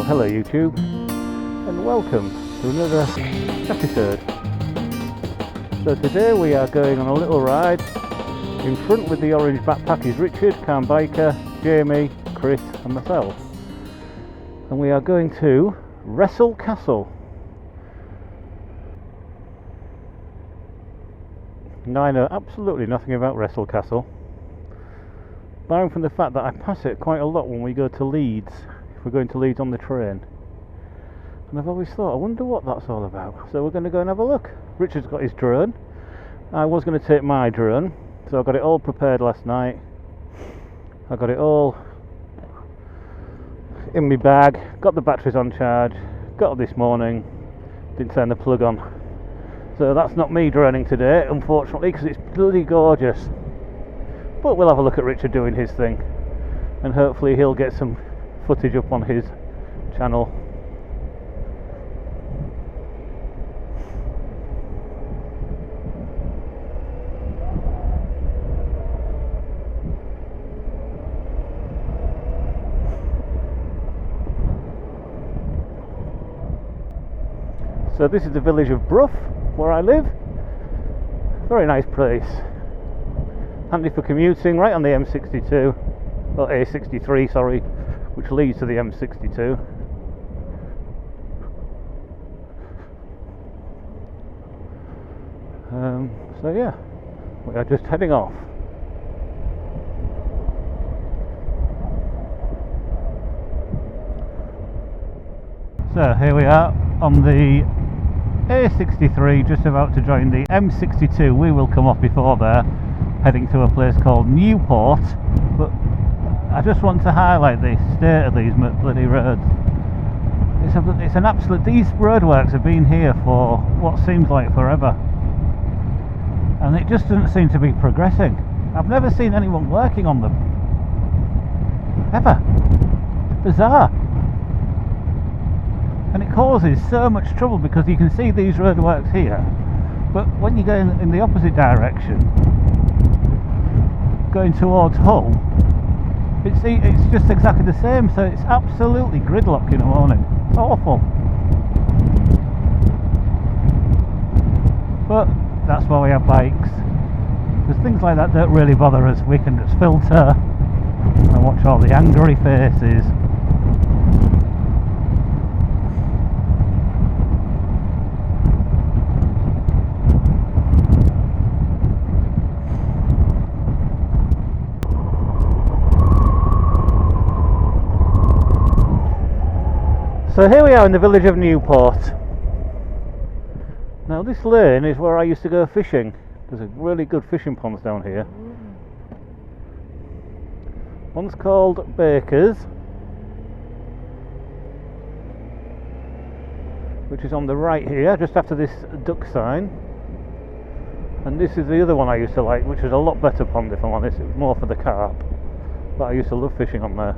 hello YouTube, and welcome to another episode. So today we are going on a little ride. In front with the orange backpack is Richard, Calm Biker, Jamie, Chris and myself. And we are going to Wressle Castle. Now I know absolutely nothing about Wressle Castle, barring from the fact that I pass it quite a lot when we go to Leeds, if we're going to Leeds on the train. And I've always thought, I wonder what that's all about. So we're going to go and have a look. Richard's got his drone. I was going to take my drone, so I got it all prepared last night. I got it all in my bag, got the batteries on charge, got up this morning, didn't turn the plug on. So that's not me droning today, unfortunately, because it's bloody gorgeous. But we'll have a look at Richard doing his thing, and hopefully he'll get some footage up on his channel. So this is the village of Brough, where I live. Very nice place. Handy for commuting, right on the M62, or A63, sorry, which leads to the M62. So yeah, we are just heading off. So here we are on the A63, just about to join the M62. We will come off before there, heading to a place called Newport. But I just want to highlight the state of these bloody roads. It's an absolute. These roadworks have been here for what seems like forever, and it just doesn't seem to be progressing. I've never seen anyone working on them ever. Bizarre. And it causes so much trouble because you can see these roadworks here, but when you go in the opposite direction, going towards Hull, it's just exactly the same. So it's absolutely gridlock in the morning. It's awful. But that's why we have bikes, because things like that don't really bother us. We can just filter and watch all the angry faces. So here we are in the village of Newport. Now this lane is where I used to go fishing. There's a really good fishing ponds down here. One's called Baker's, which is on the right here, just after this duck sign. And this is the other one I used to like, which is a lot better pond if I'm honest. It was more for the carp, but I used to love fishing on there.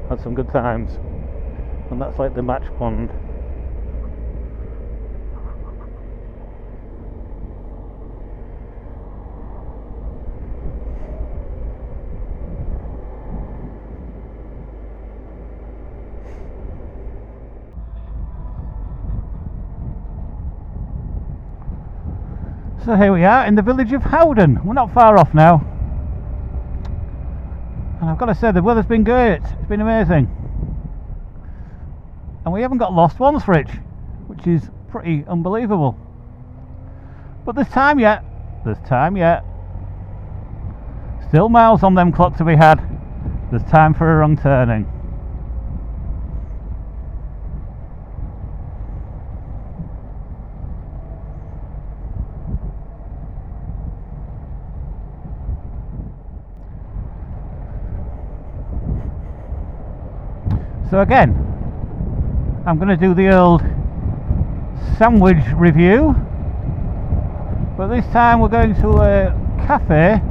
Had some good times. And that's like the match pond. So here we are in the village of Howden. We're not far off now. And I've got to say, the weather's been great. It's been amazing. And we haven't got lost once, Rich, which is pretty unbelievable. But there's time yet. There's time yet. Still miles on them clock to be had. There's time for a wrong turning. So again, I'm going to do the old sandwich review, but this time we're going to a cafe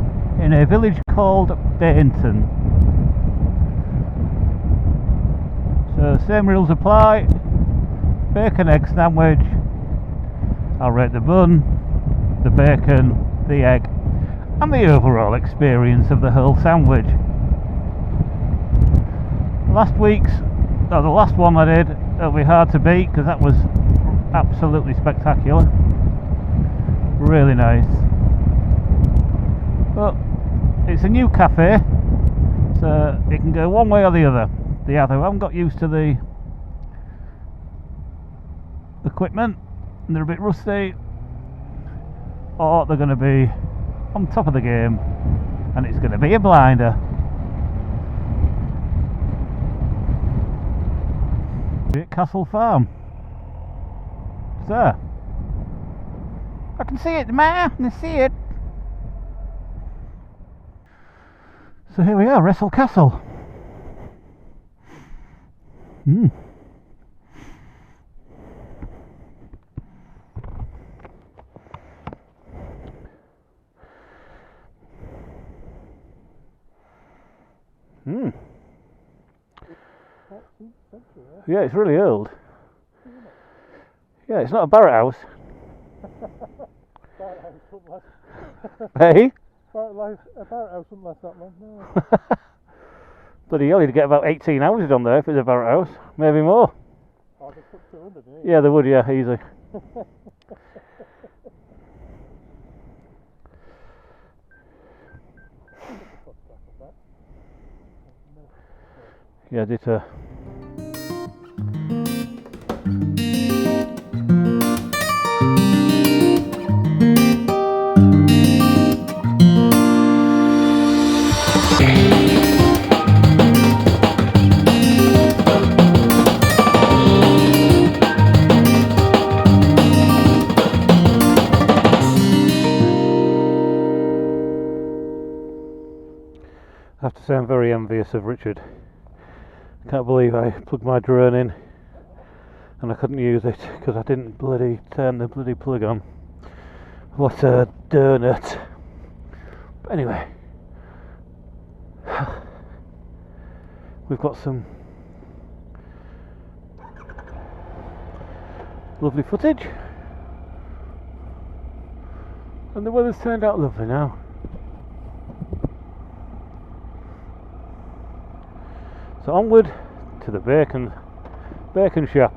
in a village called Bainton. So same rules apply. Bacon egg sandwich. I'll rate the bun, the bacon, the egg, and the overall experience of the whole sandwich. Last week's Oh, the last one I did, it'll be hard to beat because that was absolutely spectacular. Really nice. But it's a new cafe, so it can go one way or the other. They either haven't got used to the equipment and they're a bit rusty, or they're going to be on top of the game and it's going to be a blinder. At Castle Farm. So I can see it, man. I can see it. So here we are, Wressle Castle. Hmm. Hmm. Yeah, it's really old. Yeah, it's not a Barrett house. Hey? A Barrett house wouldn't last that long, no. Bloody hell, you'd get about 18 houses on there if it's a Barrett house. Maybe more. Oh, they put 200 in it. Yeah, they would, yeah, easy. Yeah, ditto. I have to say I'm very envious of Richard. I can't believe I plugged my drone in and I couldn't use it because I didn't bloody turn the bloody plug on. What a donut. But anyway, we've got some lovely footage and the weather's turned out lovely now. So onward to the bacon shop.